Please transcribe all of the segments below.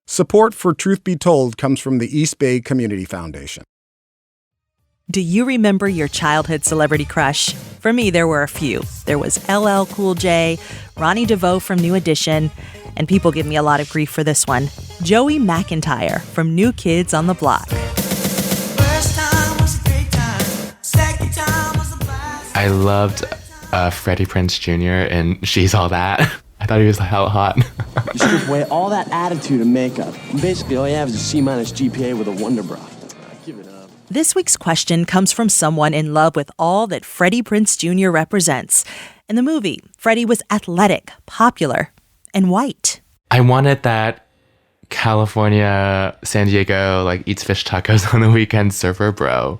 Support for Truth Be Told comes from the East Bay Community Foundation. Do you remember your childhood celebrity crush? For me, there were a few. There was LL Cool J, Ronnie DeVoe from New Edition, and people give me a lot of grief for this one, Joey McIntyre from New Kids on the Block. I loved Freddie Prinze Jr. and She's All That. I thought he was hell hot. You strip away all that attitude and makeup. Basically, all you have is a C- GPA with a wonder bra. Give it up. This week's question comes from someone in love with all that Freddie Prinze Jr. represents. In the movie, Freddie was athletic, popular, and white. I wanted that California, San Diego, eats fish tacos on the weekend surfer bro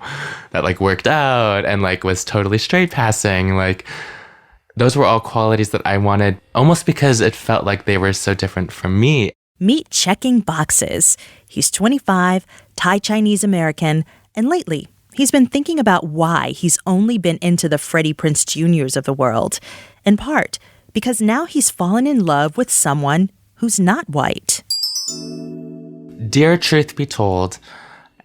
that worked out and was totally straight passing. Those were all qualities that I wanted almost because it felt like they were so different from me. Meet Checking Boxes. He's 25, Thai Chinese American, and lately he's been thinking about why he's only been into the Freddie Prinze Jr.'s of the world. In part because now he's fallen in love with someone who's not white. Dear Truth Be Told,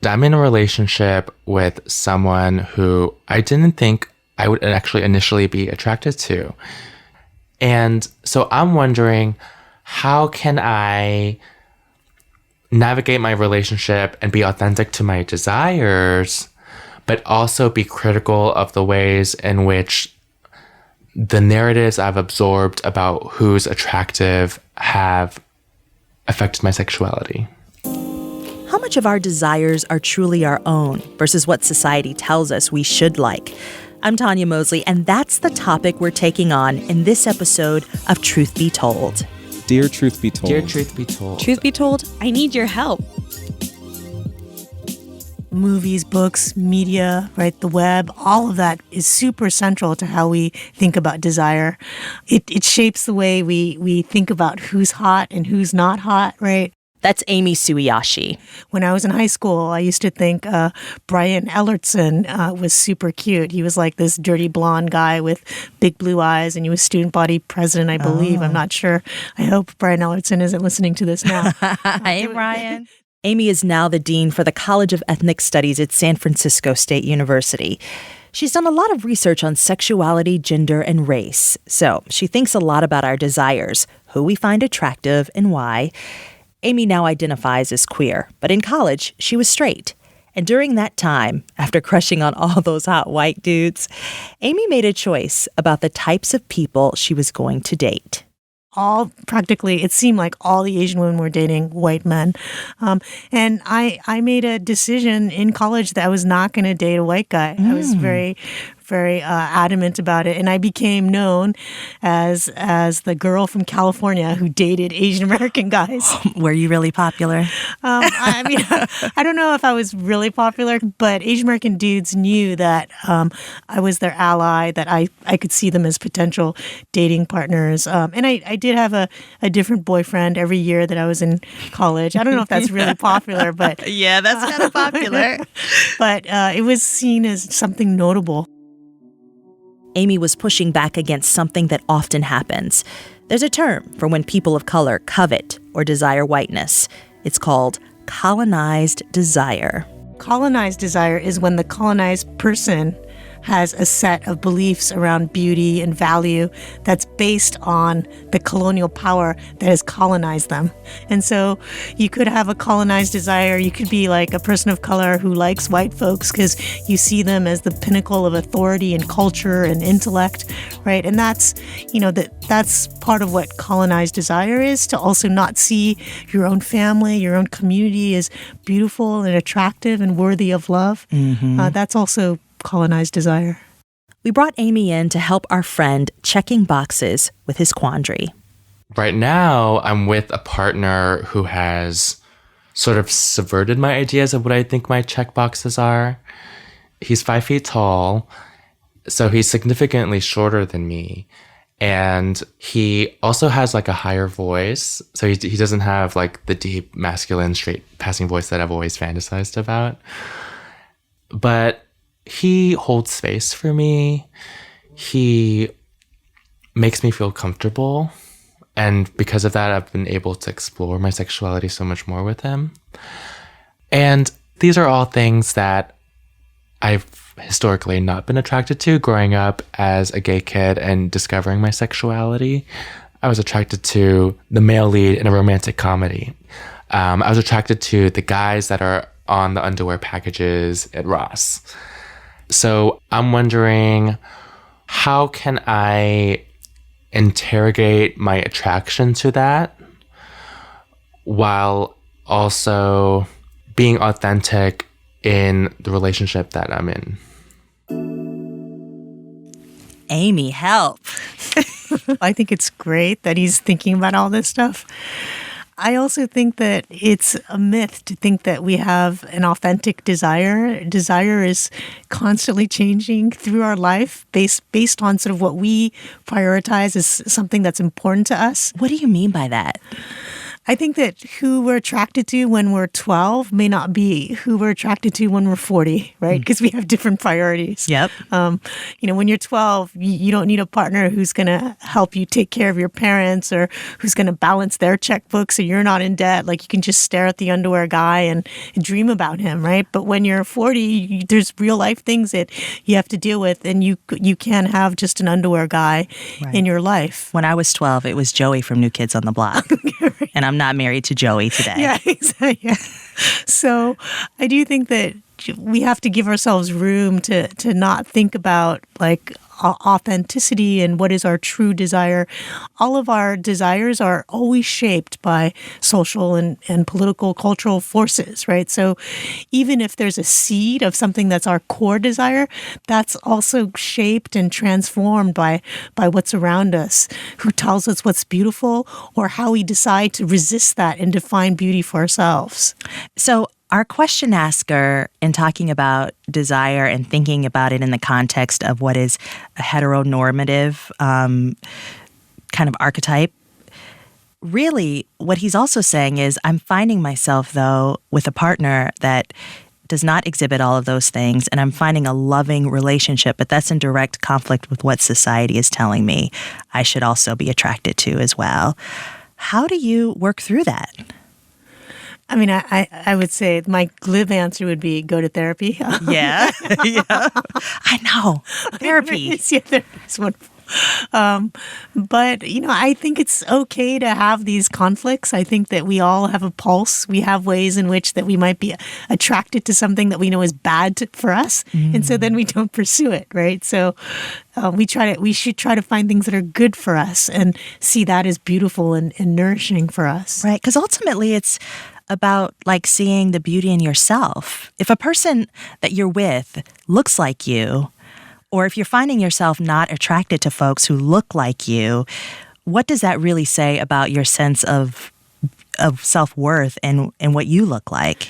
I'm in a relationship with someone who I didn't think I would actually initially be attracted to. And so I'm wondering, how can I navigate my relationship and be authentic to my desires, but also be critical of the ways in which the narratives I've absorbed about who's attractive have affected my sexuality? How much of our desires are truly our own versus what society tells us we should like? I'm Tonya Mosley, and that's the topic we're taking on in this episode of Truth Be Told. Dear Truth Be Told. Dear Truth Be Told. Truth be told, I need your help. Movies, books, media, right, the web, all of that is super central to how we think about desire. It shapes the way we think about who's hot and who's not hot, right? That's Amy Sueyoshi. When I was in high school, I used to think Brian Ellertson was super cute. He was like this dirty blonde guy with big blue eyes, and he was student body president, I believe. I'm not sure. I hope Brian Ellertson isn't listening to this now. Hey, Brian. Amy is now the dean for the College of Ethnic Studies at San Francisco State University. She's done a lot of research on sexuality, gender, and race. So she thinks a lot about our desires, who we find attractive, and why. Amy now identifies as queer, but in college, she was straight. And during that time, after crushing on all those hot white dudes, Amy made a choice about the types of people she was going to date. It seemed like all the Asian women were dating white men. And I made a decision in college that I was not going to date a white guy. I was very adamant about it. And I became known as the girl from California who dated Asian American guys. Were you really popular? I don't know if I was really popular, but Asian American dudes knew that I was their ally, that I could see them as potential dating partners. And I did have a different boyfriend every year that I was in college. I don't know if that's really popular, but... Yeah, that's kind of popular. But it was seen as something notable. Amy was pushing back against something that often happens. There's a term for when people of color covet or desire whiteness. It's called colonized desire. Colonized desire is when the colonized person has a set of beliefs around beauty and value that's based on the colonial power that has colonized them. And so you could have a colonized desire. You could be like a person of color who likes white folks because you see them as the pinnacle of authority and culture and intellect, right? And that's, that's part of what colonized desire is, to also not see your own family, your own community as beautiful and attractive and worthy of love. Mm-hmm. That's also colonized desire. We brought Amy in to help our friend Checking Boxes with his quandary. Right now, I'm with a partner who has sort of subverted my ideas of what I think my check boxes are. He's 5 feet tall, so he's significantly shorter than me. And he also has a higher voice. So he doesn't have the deep, masculine, straight passing voice that I've always fantasized about. But he holds space for me. He makes me feel comfortable. And because of that, I've been able to explore my sexuality so much more with him. And these are all things that I've historically not been attracted to growing up as a gay kid and discovering my sexuality. I was attracted to the male lead in a romantic comedy. I was attracted to the guys that are on the underwear packages at Ross. So I'm wondering, how can I interrogate my attraction to that while also being authentic in the relationship that I'm in? Amy, help. I think it's great that he's thinking about all this stuff. I also think that it's a myth to think that we have an authentic desire. Desire is constantly changing through our life based on sort of what we prioritize as something that's important to us. What do you mean by that? I think that who we're attracted to when we're 12 may not be who we're attracted to when we're 40, right? Because we have different priorities. Yep. When you're 12, you don't need a partner who's going to help you take care of your parents or who's going to balance their checkbook so you're not in debt. Like, you can just stare at the underwear guy and dream about him, right? But when you're 40, there's real life things that you have to deal with, and you can't have just an underwear guy in your life. When I was 12, it was Joey from New Kids on the Block. And I'm not married to Joey today. Yeah, exactly. Yeah. So I do think that we have to give ourselves room to not think about like authenticity and what is our true desire. All of our desires are always shaped by social and political, cultural forces, right? So even if there's a seed of something that's our core desire, that's also shaped and transformed by what's around us, who tells us what's beautiful, or how we decide to resist that and define beauty for ourselves. So our question asker, in talking about desire and thinking about it in the context of what is a heteronormative kind of archetype, really what he's also saying is, I'm finding myself, though, with a partner that does not exhibit all of those things, and I'm finding a loving relationship, but that's in direct conflict with what society is telling me I should also be attracted to as well. How do you work through that? I mean, I would say my glib answer would be go to therapy. Yeah. I know. Therapy. Yeah, therapy's wonderful. But, I think it's okay to have these conflicts. I think that we all have a pulse. We have ways in which that we might be attracted to something that we know is bad for us. And so then we don't pursue it, right? So we should try to find things that are good for us and see that as beautiful and nourishing for us. Right. Because ultimately it's about like seeing the beauty in yourself. If a person that you're with looks like you, or if you're finding yourself not attracted to folks who look like you, what does that really say about your sense of self-worth and what you look like?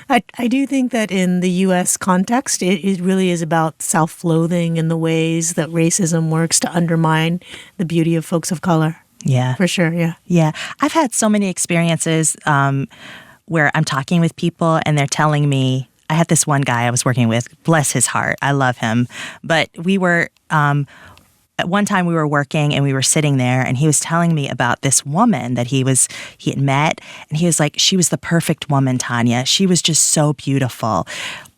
I do think that in the U.S. context, it really is about self-loathing and the ways that racism works to undermine the beauty of folks of color. Yeah. For sure, yeah. Yeah. I've had so many experiences where I'm talking with people and they're telling me, I had this one guy I was working with, bless his heart, I love him. But we were, at one time we were working and we were sitting there and he was telling me about this woman that he had met. And he was like, she was the perfect woman, Tonya. She was just so beautiful.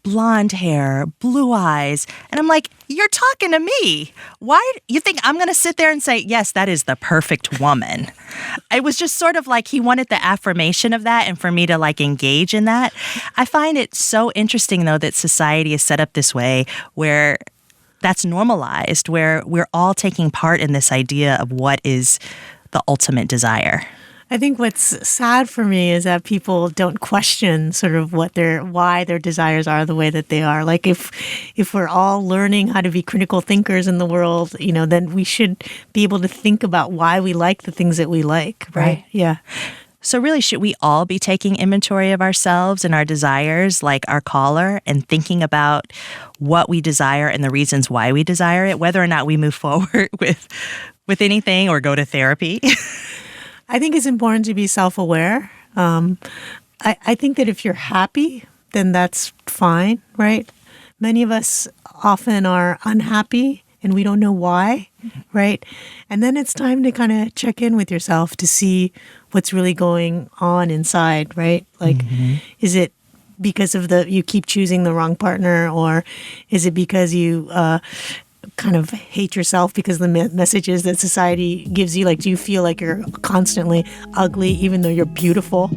Blonde hair, blue eyes. And I'm like, you're talking to me. Why you think I'm going to sit there and say, yes, that is the perfect woman? It was just sort of like he wanted the affirmation of that and for me to like engage in that. I find it so interesting, though, that society is set up this way where that's normalized, where we're all taking part in this idea of what is the ultimate desire. I think what's sad for me is that people don't question sort of why their desires are the way that they are. Like if we're all learning how to be critical thinkers in the world, then we should be able to think about why we like the things that we like, right? Yeah. So really, should we all be taking inventory of ourselves and our desires like our caller and thinking about what we desire and the reasons why we desire it, whether or not we move forward with anything or go to therapy? I think it's important to be self-aware. I think that if you're happy, then that's fine, right? Many of us often are unhappy and we don't know why, right? And then it's time to kind of check in with yourself to see what's really going on inside, right? Like, is it because of you keep choosing the wrong partner, or is it because you kind of hate yourself because of the messages that society gives you? Like, do you feel like you're constantly ugly even though you're beautiful?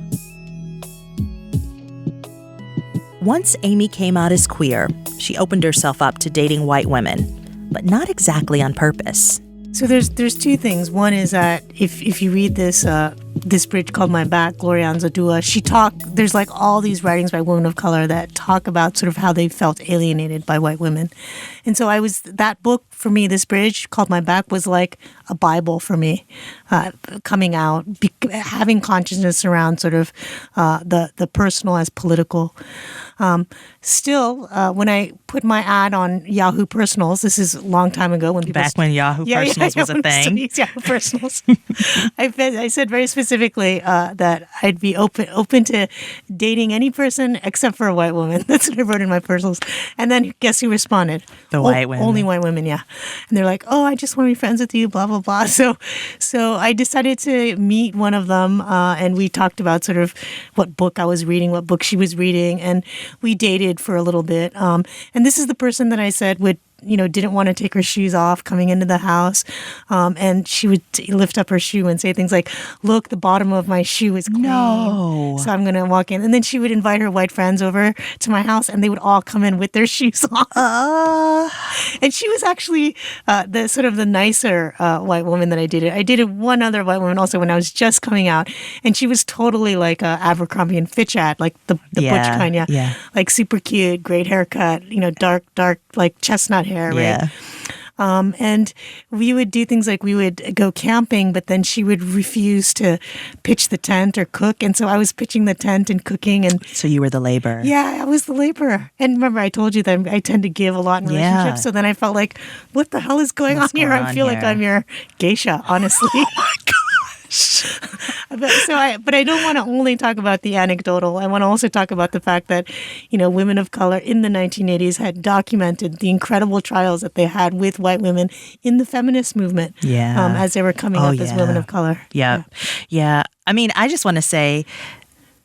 Once Amy came out as queer, she opened herself up to dating white women, but not exactly on purpose. So there's two things. One is that if you read this bridge called My Back, Gloria Anzaldúa, there's like all these writings by women of color that talk about sort of how they felt alienated by white women. And so that book for me, this bridge called My Back, was like a Bible for me, coming out, having consciousness around sort of the personal as political. Still, when I put my ad on Yahoo Personals, this is a long time ago when people... Back when Yahoo Personals was a thing. Yahoo Personals. I said very specifically that I'd be open to dating any person except for a white woman. That's what I wrote in my personals. And then guess who responded? The white women. Only white women, yeah. And they're like, oh, I just want to be friends with you, blah, blah, blah. So I decided to meet one of them, and we talked about sort of what book I was reading, what book she was reading, and we dated for a little bit. And this is the person that I said didn't want to take her shoes off coming into the house. And she would lift up her shoe and say things like, look, the bottom of my shoe is clean. No. So I'm going to walk in. And then she would invite her white friends over to my house, and they would all come in with their shoes on. And she was actually the sort of the nicer white woman that I dated. I dated one other white woman also when I was just coming out. And she was totally like a Abercrombie and Fitch ad, like the butch kind, yeah. Like super cute, great haircut, dark, like chestnut hair, right? Yeah. And we would do things like we would go camping, but then she would refuse to pitch the tent or cook. And so I was pitching the tent and cooking. And so you were the laborer. Yeah, I was the laborer. And remember, I told you that I tend to give a lot in relationships. Yeah. So then I felt like, what the hell is going on here? I feel like I'm your geisha, honestly. Oh my gosh. But I don't want to only talk about the anecdotal. I want to also talk about the fact that, women of color in the 1980s had documented the incredible trials that they had with white women in the feminist movement as they were coming up as women of color. Yeah. I mean, I just want to say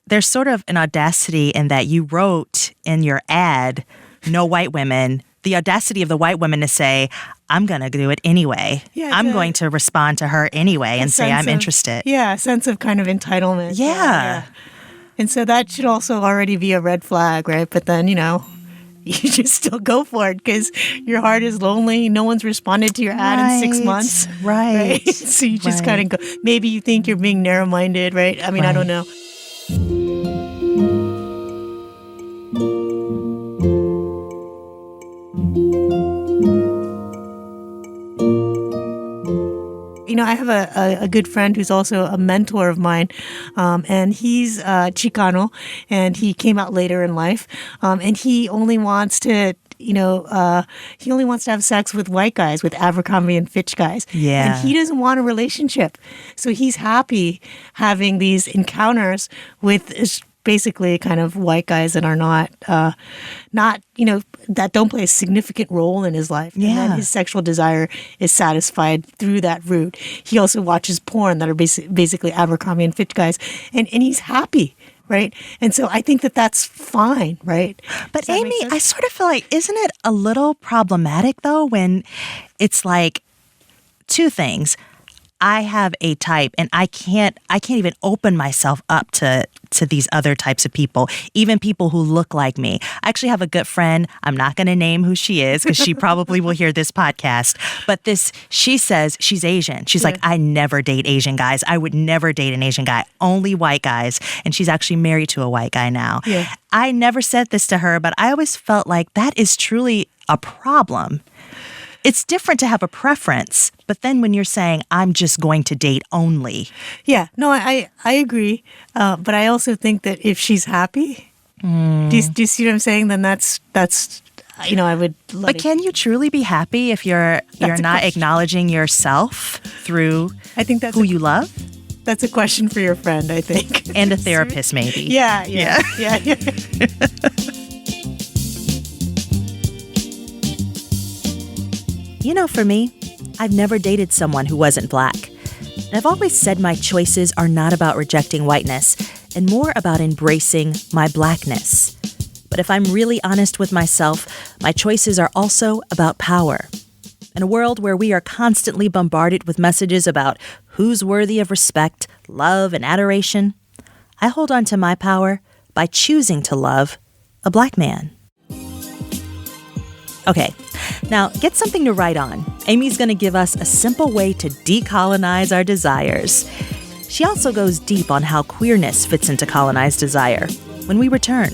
there's sort of an audacity in that you wrote in your ad, no white women, the audacity of the white women to say, I'm going to do it anyway. Yeah, I'm going to respond to her anyway and say I'm interested. Yeah, a sense of kind of entitlement. Yeah. And so that should also already be a red flag, right? But then, you just still go for it because your heart is lonely. No one's responded to your ad in 6 months. Right. So you just kind of go. Maybe you think you're being narrow-minded, right? I mean, I don't know. I have a good friend who's also a mentor of mine, and he's Chicano, and he came out later in life, and he only wants to have sex with white guys, with Abercrombie and Fitch guys. Yeah. And he doesn't want a relationship. So he's happy having these encounters with basically kind of white guys that are not, that don't play a significant role in his life. Yeah. And then his sexual desire is satisfied through that route. He also watches porn that are basically Abercrombie and Fitch guys, and he's happy. Right. And so I think that that's fine. Right. But Amy, I sort of feel like, isn't it a little problematic, though, when it's like two things? I have a type, and I can't even open myself up to these other types of people, even people who look like me. I actually have a good friend. I'm not going to name who she is because she probably will hear this podcast. But she says she's Asian. She's like, I never date Asian guys. I would never date an Asian guy, only white guys. And she's actually married to a white guy now. Yeah. I never said this to her, but I always felt like that is truly a problem. It's different to have a preference, but then when you're saying, I'm just going to date only. Yeah, no, I agree. But I also think that if she's happy, do you see what I'm saying? Then that's I would let But can you truly be happy if you're not acknowledging yourself through who you love? That's a question for your friend, I think. And a therapist, maybe. Yeah. For me, I've never dated someone who wasn't Black. And I've always said my choices are not about rejecting whiteness and more about embracing my Blackness. But if I'm really honest with myself, my choices are also about power. In a world where we are constantly bombarded with messages about who's worthy of respect, love, and adoration, I hold on to my power by choosing to love a Black man. Okay, now get something to write on. Amy's going to give us a simple way to decolonize our desires. She also goes deep on how queerness fits into colonized desire when we return.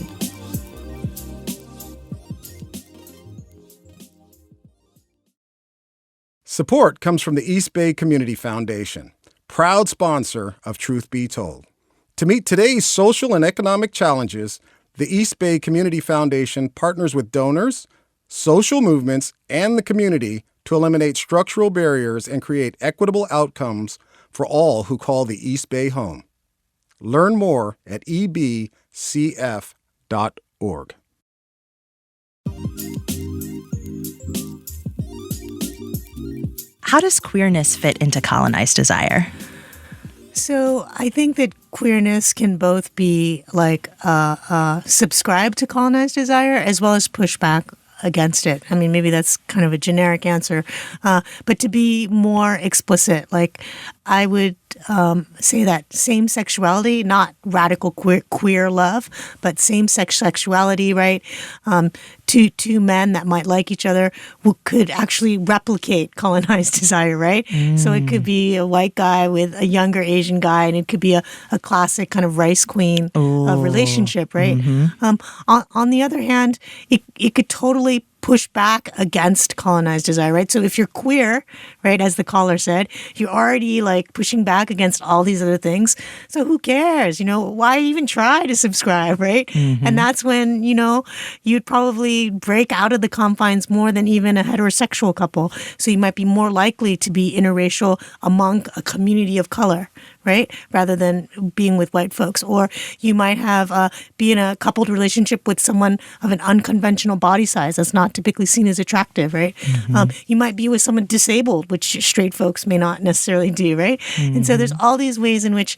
Support comes from the East Bay Community Foundation, proud sponsor of Truth Be Told. To meet today's social and economic challenges, the East Bay Community Foundation partners with donors, social movements, and the community to eliminate structural barriers and create equitable outcomes for all who call the East Bay home. Learn more at ebcf.org. How does queerness fit into colonized desire? So I think that queerness can both be like subscribe to colonized desire as well as push back against it. I mean, maybe that's kind of a generic answer. But to be more explicit, like I would say that same sexuality, not radical queer love, but same-sex sexuality, right? Two men that might like each other could actually replicate colonized desire, right? So it could be a white guy with a younger Asian guy, and it could be a classic kind of rice queen relationship, right? On the other hand, it could totally push back against colonized desire, right? So if you're queer, right, as the caller said, you're already like pushing back against all these other things. So who cares? Why even try to subscribe, right? And that's when, you'd probably break out of the confines more than even a heterosexual couple. So you might be more likely to be interracial among a community of color, right? Rather than being with white folks. Or you might have be in a coupled relationship with someone of an unconventional body size that's not typically seen as attractive, right? You might be with someone disabled, which straight folks may not necessarily do, right? And so there's all these ways in which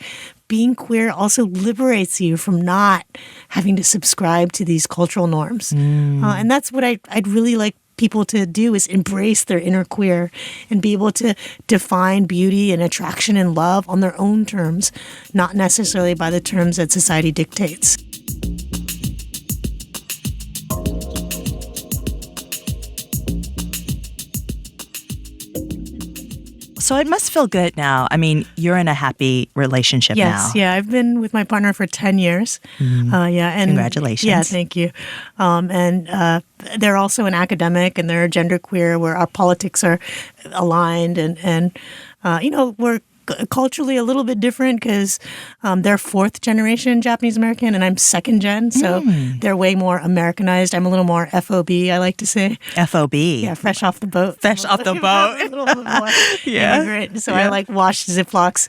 being queer also liberates you from not having to subscribe to these cultural norms. And that's what I'd really like people to do, is embrace their inner queer and be able to define beauty and attraction and love on their own terms, not necessarily by the terms that society dictates. So it must feel good now. I mean, you're in a happy relationship now. Yes, yeah. I've been with my partner for 10 years. And Congratulations. Yeah, thank you. And they're also an academic, and they're genderqueer, where our politics are aligned. And we're culturally a little bit different because they're fourth generation Japanese American and I'm second gen. So they're way more Americanized. I'm a little more FOB, I like to say. FOB. Yeah, fresh off the boat. Fresh off the boat. A little bit more immigrant. So I like wash Ziplocs.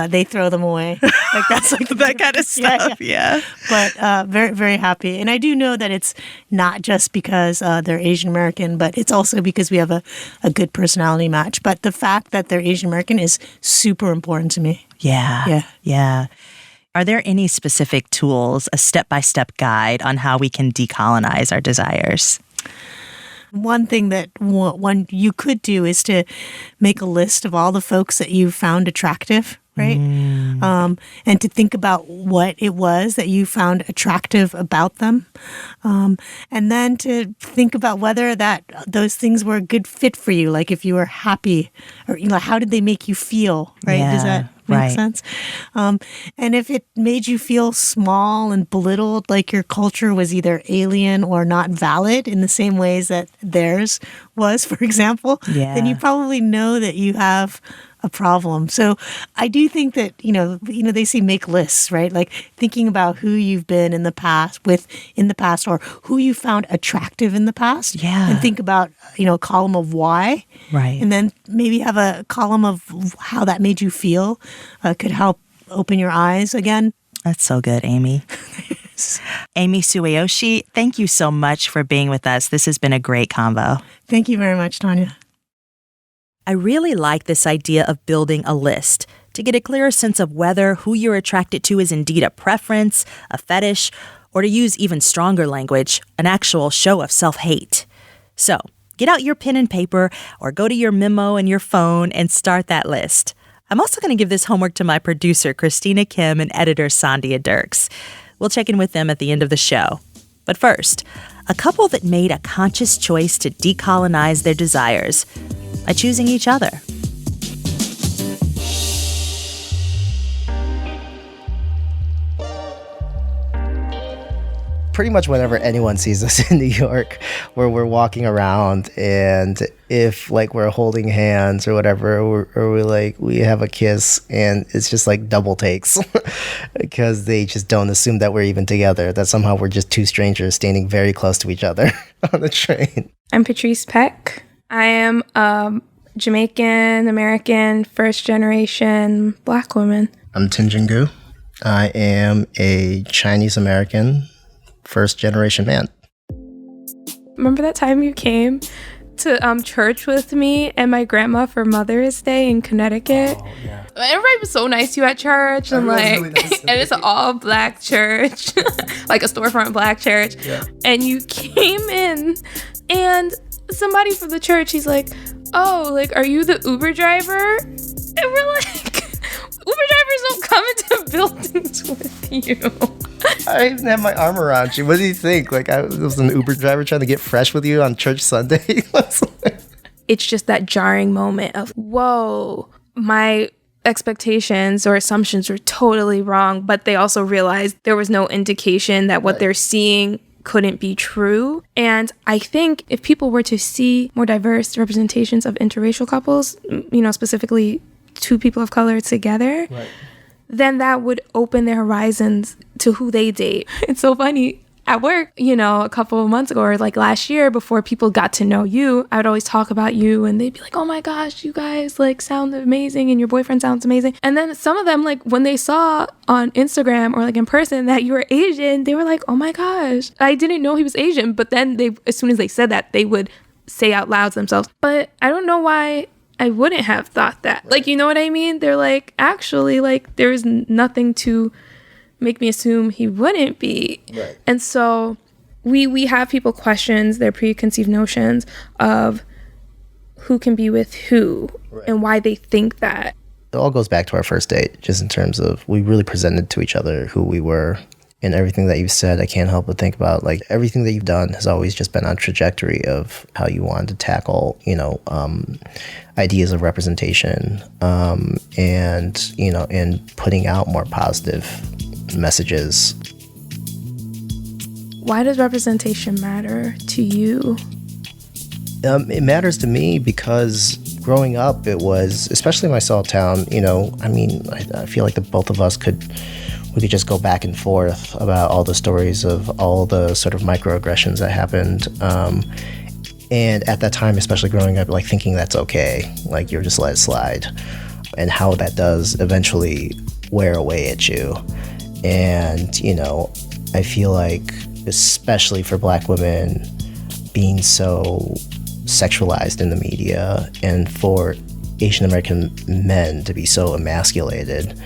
They throw them away. Like that's like that kind of stuff. Yeah. But very, very happy. And I do know that it's not just because they're Asian American, but it's also because we have a good personality match. But the fact that they're Asian American is super important to me. Yeah. Are there any specific tools, a step-by-step guide on how we can decolonize our desires? One thing that one you could do is to make a list of all the folks that you found attractive, right? And to think about what it was that you found attractive about them. And then to think about whether those things were a good fit for you, like if you were happy or, how did they make you feel, right? Yeah, Does that make sense? And if it made you feel small and belittled, like your culture was either alien or not valid in the same ways that theirs was, for example, then you probably know that you have a problem. So I do think that, they say make lists, right? Like thinking about who you've been in the past or who you found attractive in the past. Yeah. And think about, a column of why. Right. And then maybe have a column of how that made you feel could help open your eyes again. That's so good, Amy. Amy Sueyoshi, thank you so much for being with us. This has been a great convo. Thank you very much, Tonya. I really like this idea of building a list to get a clearer sense of whether who you're attracted to is indeed a preference, a fetish, or to use even stronger language, an actual show of self-hate. So, get out your pen and paper or go to your memo and your phone and start that list. I'm also going to give this homework to my producer, Christina Kim, and editor, Sandia Dirks. We'll check in with them at the end of the show. But first, a couple that made a conscious choice to decolonize their desires by choosing each other. Pretty much whenever anyone sees us in New York, where we're walking around, and if like we're holding hands or whatever, or we have a kiss, and it's just like double takes because they just don't assume that we're even together, that somehow we're just two strangers standing very close to each other on the train. I'm Patrice Peck. I am a Jamaican American first generation Black woman. I'm Tinjin Gu. I am a Chinese American first generation man. Remember that time you came to church with me and my grandma for Mother's Day in Connecticut? Oh, yeah. Everybody was so nice to you at church, and really nice and it's an all Black church, like a storefront Black church. Yeah. And you came in, and somebody from the church, he's like, "Oh, like, are you the Uber driver?" And we're like, Uber drivers don't come into buildings with you. I even had my arm around you. What do you think? Like, I was an Uber driver trying to get fresh with you on church Sunday? It's just that jarring moment of, whoa, my expectations or assumptions were totally wrong, but they also realized there was no indication that what they're seeing couldn't be true. And I think if people were to see more diverse representations of interracial couples, you know, specifically two people of color together, then that would open their horizons to who they date. It's so funny. At work, you know, a couple of months ago or like last year, before people got to know you, I would always talk about you and they'd be like, "Oh my gosh, you guys like sound amazing and your boyfriend sounds amazing." And then some of them, like when they saw on Instagram or like in person that you were Asian, they were like, "Oh my gosh, I didn't know he was Asian." But then they, as soon as they said that, they would say out loud to themselves, "But I don't know why I wouldn't have thought that." Like, you know what I mean? They're like, actually, like there is nothing to make me assume he wouldn't be. Right. And so we have people question their preconceived notions of who can be with who and why they think that. It all goes back to our first date, just in terms of we really presented to each other who we were. And everything that you've said, I can't help but think about, like, everything that you've done has always just been on trajectory of how you wanted to tackle, you know, ideas of representation, and, you know, and putting out more positive messages. Why does representation matter to you? It matters to me because growing up, it was, especially in my small town, you know, I mean, I feel like the both of us could just go back and forth about all the stories of all the sort of microaggressions that happened. And at that time, especially growing up, like thinking that's okay, like you're just let it slide, and how that does eventually wear away at you. And, you know, I feel like, especially for Black women, being so sexualized in the media, and for Asian American men to be so emasculated,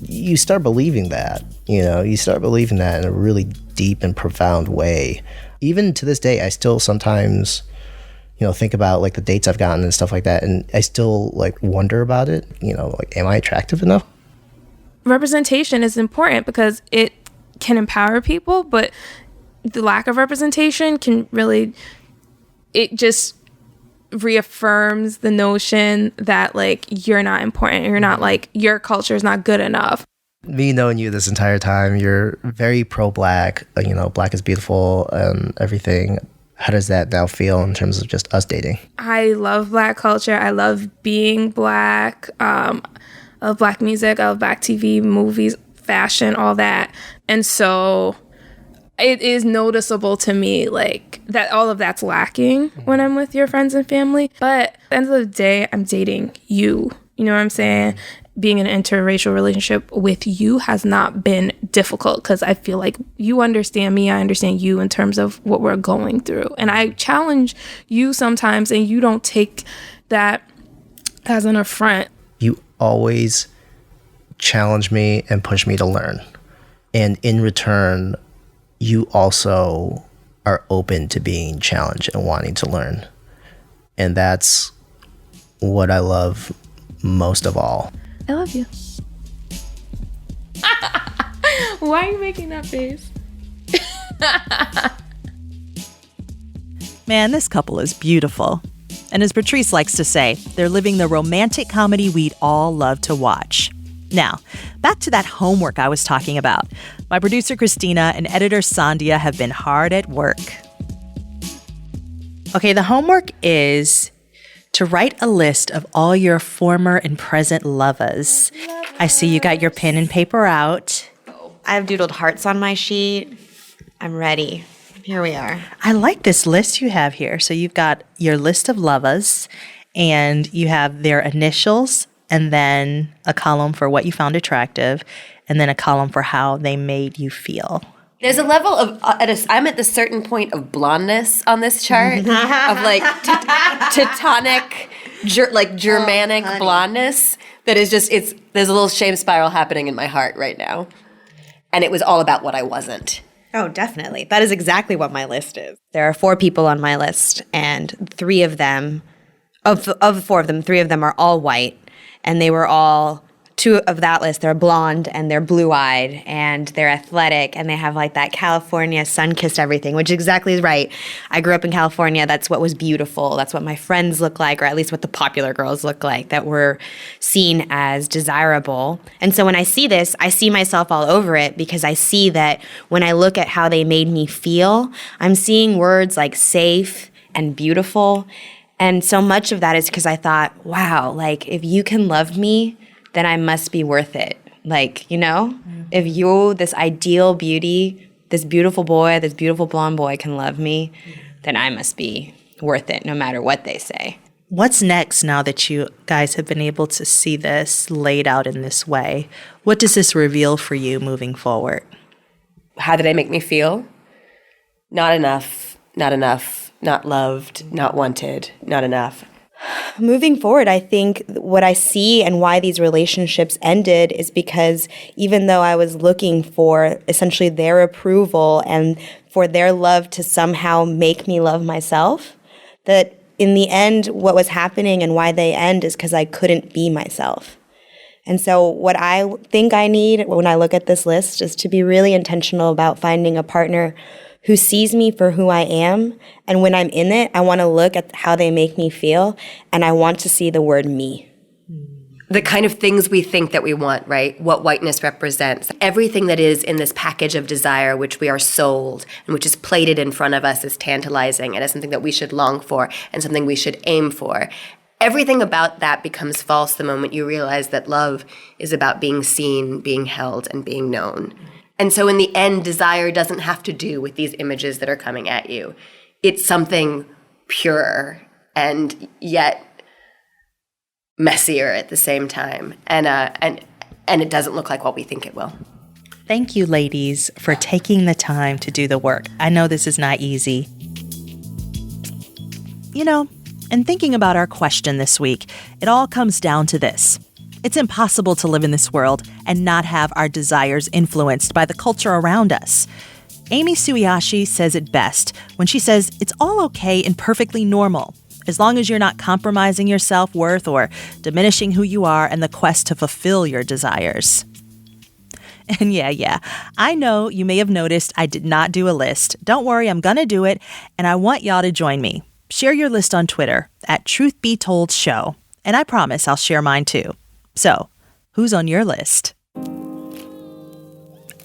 you start believing that, you know, you start believing that in a really deep and profound way. Even to this day, I still sometimes, you know, think about like the dates I've gotten and stuff like that, and I still like wonder about it, you know, like, am I attractive enough? Representation is important because it can empower people, but the lack of representation can really, it just reaffirms the notion that like you're not important, you're not, like, your culture is not good enough. Me knowing you this entire time, you're very pro-Black, you know, Black is beautiful and everything. How does that now feel in terms of just us dating? I love Black culture. I love being Black. I love Black music. I love Black TV, movies, fashion, all that. And so it is noticeable to me, like, that all of that's lacking when I'm with your friends and family. But at the end of the day, I'm dating you. You know what I'm saying? Being in an interracial relationship with you has not been difficult because I feel like you understand me, I understand you in terms of what we're going through. And I challenge you sometimes and you don't take that as an affront. You always challenge me and push me to learn. And in return, you also are open to being challenged and wanting to learn. And that's what I love most of all. I love you. Why are you making that face? Man, this couple is beautiful. And as Patrice likes to say, they're living the romantic comedy we'd all love to watch. Now, back to that homework I was talking about. My producer Christina and editor Sandhya have been hard at work. Okay, the homework is to write a list of all your former and present lovers. I see you got your pen and paper out. I've doodled hearts on my sheet. I'm ready. Here we are. I like this list you have here. So you've got your list of lovers, and you have their initials, and then a column for what you found attractive, and then a column for how they made you feel. There's a level of, I'm at the certain point of blondness on this chart, of like Teutonic, Germanic blondness that is just, there's a little shame spiral happening in my heart right now. And it was all about what I wasn't. Oh, definitely. That is exactly what my list is. There are 4 people on my list, and 3 of them, of 4 of them, 3 of them are all white, and they were all, 2 of that list, they're blonde and they're blue-eyed and they're athletic and they have like that California sun-kissed everything, which exactly is right. I grew up in California. That's what was beautiful. That's what my friends look like, or at least what the popular girls look like, that were seen as desirable. And so when I see this, I see myself all over it, because I see that when I look at how they made me feel, I'm seeing words like safe and beautiful. And so much of that is because I thought, wow, like if you can love me, then I must be worth it. Like, you know, if you, this ideal beauty, this beautiful boy, this beautiful blonde boy can love me, then I must be worth it no matter what they say. What's next now that you guys have been able to see this laid out in this way? What does this reveal for you moving forward? How did I make me feel? Not enough, not loved, not wanted, not enough. Moving forward, I think what I see and why these relationships ended is because even though I was looking for essentially their approval and for their love to somehow make me love myself, that in the end, what was happening and why they end is because I couldn't be myself. And so what I think I need when I look at this list is to be really intentional about finding a partner who sees me for who I am. And when I'm in it, I want to look at how they make me feel, and I want to see the word me. The kind of things we think that we want, right? What whiteness represents. Everything that is in this package of desire, which we are sold and which is plated in front of us as tantalizing and as something that we should long for and something we should aim for. Everything about that becomes false the moment you realize that love is about being seen, being held, and being known. And so in the end, desire doesn't have to do with these images that are coming at you. It's something pure and yet messier at the same time. And it doesn't look like what we think it will. Thank you, ladies, for taking the time to do the work. I know this is not easy. You know, in thinking about our question this week, it all comes down to this. It's impossible to live in this world and not have our desires influenced by the culture around us. Amy Sueyoshi says it best when she says it's all okay and perfectly normal, as long as you're not compromising your self-worth or diminishing who you are in the quest to fulfill your desires. And yeah, I know you may have noticed I did not do a list. Don't worry, I'm gonna do it, and I want y'all to join me. Share your list on Twitter at Truth Be Told Show, and I promise I'll share mine too. So, who's on your list?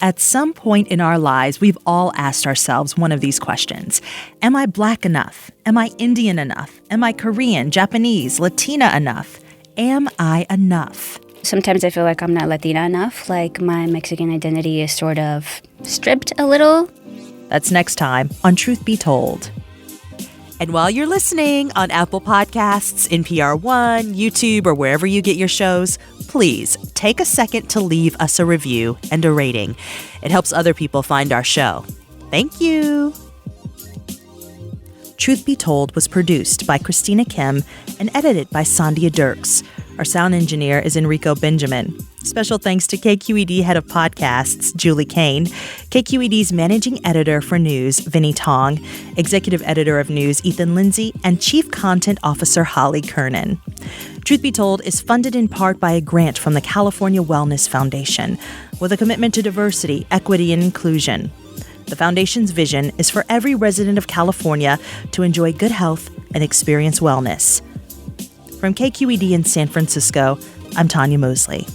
At some point in our lives, we've all asked ourselves one of these questions. Am I Black enough? Am I Indian enough? Am I Korean, Japanese, Latina enough? Am I enough? Sometimes I feel like I'm not Latina enough, like my Mexican identity is sort of stripped a little. That's next time on Truth Be Told. And while you're listening on Apple Podcasts, NPR One, YouTube, or wherever you get your shows, please take a second to leave us a review and a rating. It helps other people find our show. Thank you. Truth Be Told was produced by Christina Kim and edited by Sandia Dirks. Our sound engineer is Enrico Benjamin. Special thanks to KQED Head of Podcasts, Julie Kane, KQED's Managing Editor for News, Vinnie Tong, Executive Editor of News, Ethan Lindsay, and Chief Content Officer, Holly Kernan. Truth Be Told is funded in part by a grant from the California Wellness Foundation, with a commitment to diversity, equity, and inclusion. The Foundation's vision is for every resident of California to enjoy good health and experience wellness. From KQED in San Francisco, I'm Tonya Mosley.